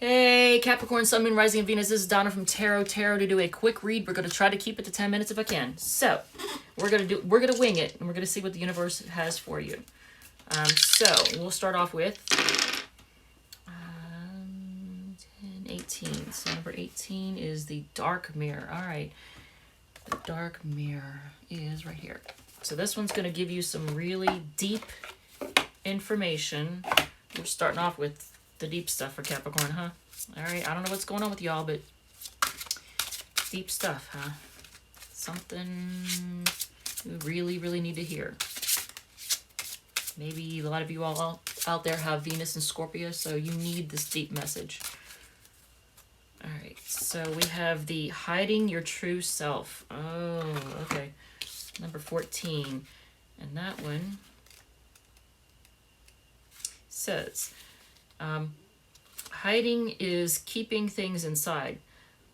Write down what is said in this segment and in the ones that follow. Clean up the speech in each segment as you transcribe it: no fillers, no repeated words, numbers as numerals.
Hey, Capricorn, Sun, Moon, Rising, and Venus. This is Donna from Tarot to do a quick read. We're going to try to keep it to 10 minutes if I can. So, we're going to wing it, and we're going to see what the universe has for you. So, we'll start off with 10, 18. So, number 18 is the Dark Mirror. All right. The Dark Mirror is right here. So, this one's going to give you some really deep information. We're starting off with the deep stuff for Capricorn, huh? All right, I don't know what's going on with y'all, but deep stuff, huh? Something you really, really need to hear. Maybe a lot of you all out there have Venus and Scorpio, so you need this deep message. All right, so we have the hiding your true self. Oh, okay. Number 14. And that one says, hiding is keeping things inside.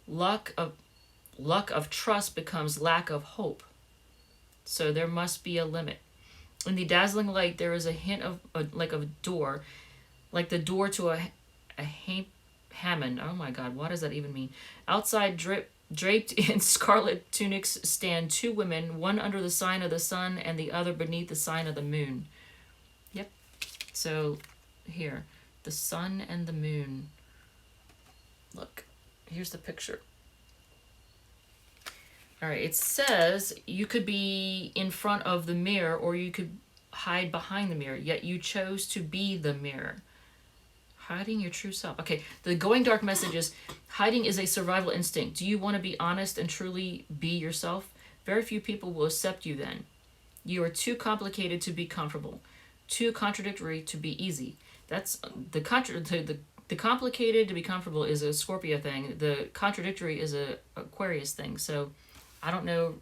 Lack of trust becomes lack of hope. So there must be a limit. In the dazzling light, there is a hint of a door, like the door to a Hammond. Oh my God, what does that even mean? Outside, draped in scarlet tunics, stand two women, one under the sign of the sun and the other beneath the sign of the moon. Yep. So here, the sun and the moon. Look, here's the picture. All right, it says you could be in front of the mirror or you could hide behind the mirror, yet you chose to be the mirror. Hiding your true self. Okay, the going dark message is hiding is a survival instinct. Do you want to be honest and truly be yourself? Very few people will accept you then. You are too complicated to be comfortable, too contradictory to be easy. That's the complicated to be comfortable is a Scorpio thing. The contradictory is a Aquarius thing. So I don't know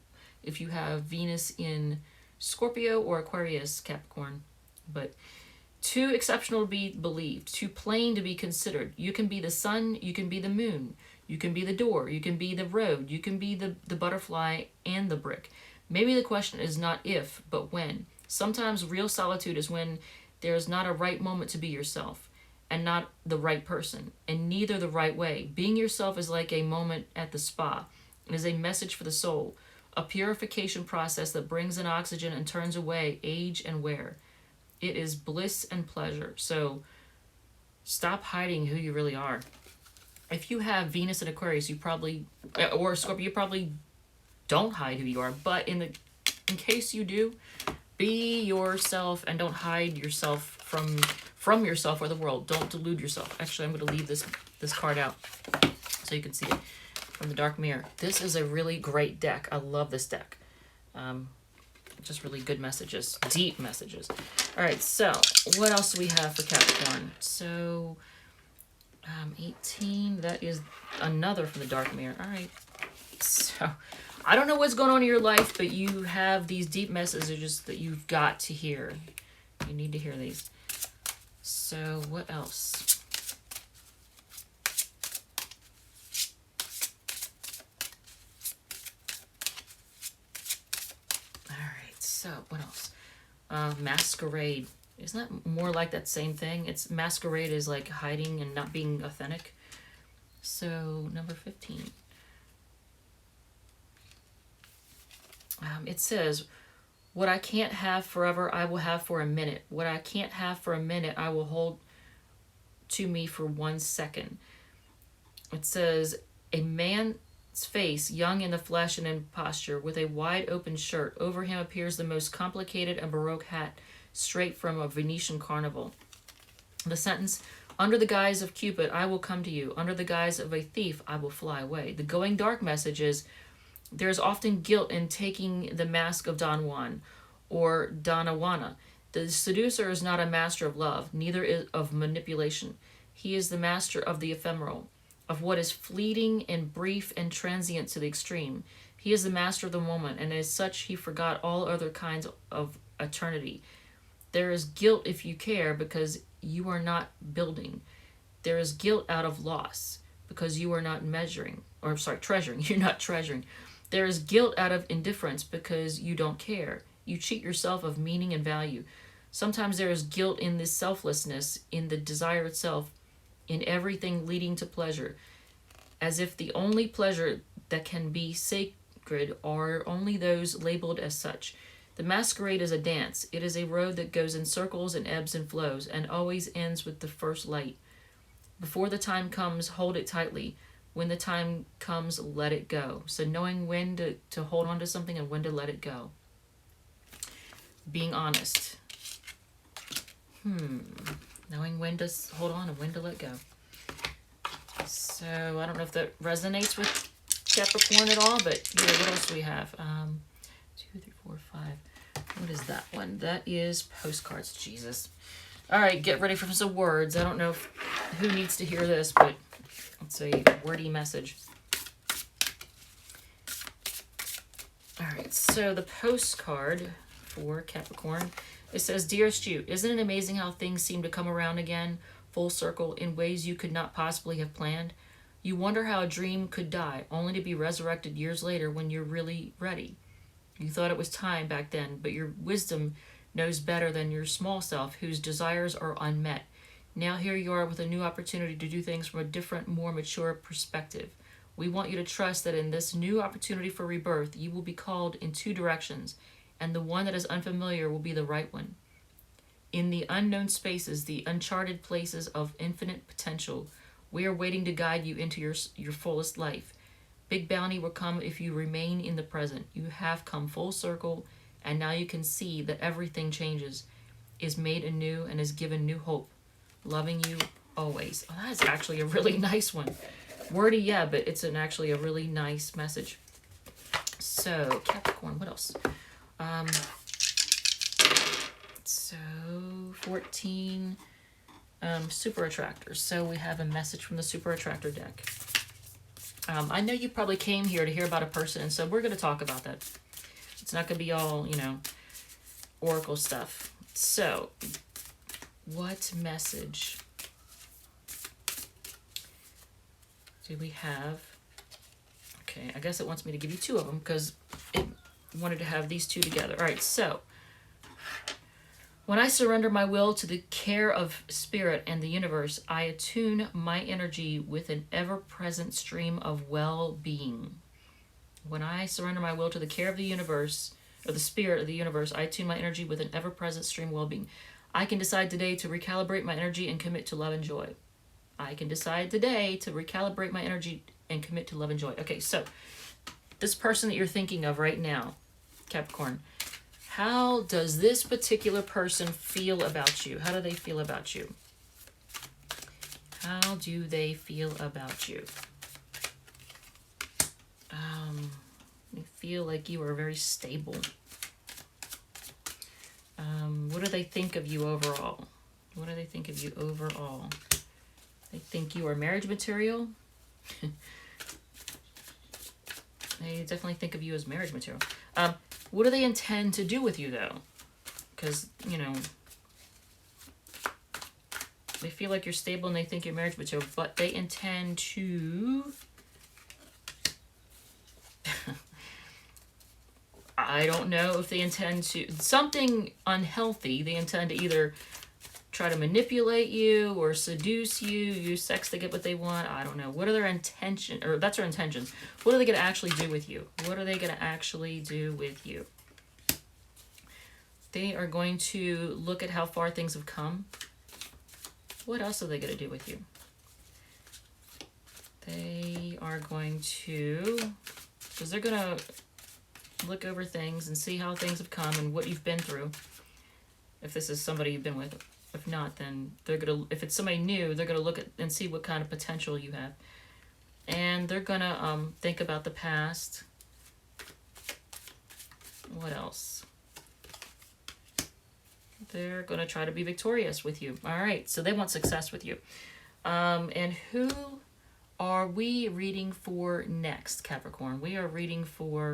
if you have Venus in Scorpio or Aquarius, Capricorn, but too exceptional to be believed, too plain to be considered. You can be the sun, you can be the moon, you can be the door, you can be the road, you can be the butterfly and the brick. Maybe the question is not if, but when. Sometimes real solitude is when there is not a right moment to be yourself, and not the right person, and neither the right way. Being yourself is like a moment at the spa. It is a message for the soul, a purification process that brings in oxygen and turns away age and wear. It is bliss and pleasure. So stop hiding who you really are. If you have Venus and Aquarius, you probably, or Scorpio, you probably don't hide who you are. But in case you do, be yourself and don't hide yourself from yourself or the world. Don't delude yourself. Actually, I'm going to leave this card out so you can see it from the Dark Mirror. This is a really great deck. I love this deck. Just really good messages, deep messages. All right, so what else do we have for Capricorn? So 18, that is another from the Dark Mirror. All right, so I don't know what's going on in your life, but you have these deep messages that you've got to hear. You need to hear these. So what else? All right, so what else? Masquerade. Isn't that more like that same thing? It's masquerade is like hiding and not being authentic. So number 15. It says, what I can't have forever, I will have for a minute. What I can't have for a minute, I will hold to me for 1 second. It says, a man's face, young in the flesh and in posture, with a wide open shirt. Over him appears the most complicated and baroque hat, straight from a Venetian carnival. The sentence, under the guise of Cupid, I will come to you. Under the guise of a thief, I will fly away. The going dark message is, there is often guilt in taking the mask of Don Juan or Donna Juana. The seducer is not a master of love, neither is of manipulation. He is the master of the ephemeral, of what is fleeting and brief and transient to the extreme. He is the master of the moment, and as such he forgot all other kinds of eternity. There is guilt if you care because you are not building. There is guilt out of loss because you are not treasuring. You're not treasuring. There is guilt out of indifference because you don't care. You cheat yourself of meaning and value. Sometimes there is guilt in this selflessness, in the desire itself, in everything leading to pleasure, as if the only pleasure that can be sacred are only those labeled as such. The masquerade is a dance. It is a road that goes in circles and ebbs and flows, and always ends with the first light. Before the time comes, hold it tightly. When the time comes, let it go. So knowing when to hold on to something and when to let it go. Being honest. Knowing when to hold on and when to let go. So I don't know if that resonates with Capricorn at all, but here, what else do we have? 2, 3, 4, 5. What is that one? That is Postcards. Jesus. All right, get ready for some words. I don't know who needs to hear this, but it's a wordy message. All right, so the postcard for Capricorn, it says, Dearest you, isn't it amazing how things seem to come around again, full circle, in ways you could not possibly have planned? You wonder how a dream could die, only to be resurrected years later when you're really ready. You thought it was time back then, but your wisdom knows better than your small self, whose desires are unmet. Now here you are with a new opportunity to do things from a different, more mature perspective. We want you to trust that in this new opportunity for rebirth, you will be called in 2 directions, and the one that is unfamiliar will be the right one. In the unknown spaces, the uncharted places of infinite potential, we are waiting to guide you into your fullest life. Big bounty will come if you remain in the present. You have come full circle, and now you can see that everything changes, is made anew, and is given new hope. Loving you always. Oh, that's actually a really nice one. Wordy, yeah, but it's actually a really nice message. So, Capricorn, what else? So, 14 super attractors. So we have a message from the super attractor deck. I know you probably came here to hear about a person, and so we're going to talk about that. It's not going to be all, oracle stuff. So, what message do we have? Okay, I guess it wants me to give you 2 of them because it wanted to have these 2 together. All right, so when I surrender my will to the care of spirit and the universe, I attune my energy with an ever-present stream of well-being. When I surrender my will to the care of the universe, or the spirit of the universe, I attune my energy with an ever-present stream of well-being. I can decide today to recalibrate my energy and commit to love and joy. I can decide today to recalibrate my energy and commit to love and joy. Okay, so this person that you're thinking of right now, Capricorn, how does this particular person feel about you? How do they feel about you? How do they feel about you? They feel like you are very stable. What do they think of you overall? What do they think of you overall? They think you are marriage material. They definitely think of you as marriage material. What do they intend to do with you, though? Because, they feel like you're stable and they think you're marriage material, but they intend to... I don't know if they intend to... Something unhealthy. They intend to either try to manipulate you or seduce you, use sex to get what they want. I don't know. What are their intentions? Or that's their intentions. What are they going to actually do with you? What are they going to actually do with you? They are going to look at how far things have come. What else are they going to do with you? They are going to... Because they're going to look over things and see how things have come and what you've been through. If this is somebody you've been with. If not, then they're going to, if it's somebody new, they're going to look at and see what kind of potential you have. And they're going to think about the past. What else? They're going to try to be victorious with you. All right, so they want success with you. And who are we reading for next, Capricorn? We are reading for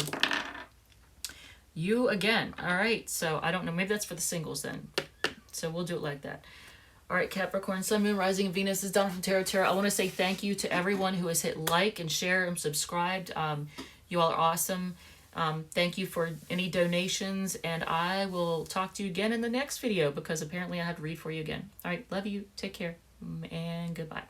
you again. All right, so I don't know. Maybe that's for the singles then. So we'll do it like that. All right, Capricorn, Sun, Moon, Rising, and Venus. This is Donna from Tarot Tarot. I want to say thank you to everyone who has hit like and share and subscribed. You all are awesome. Thank you for any donations, and I will talk to you again in the next video because apparently I have to read for you again. All right, love you. Take care, and goodbye.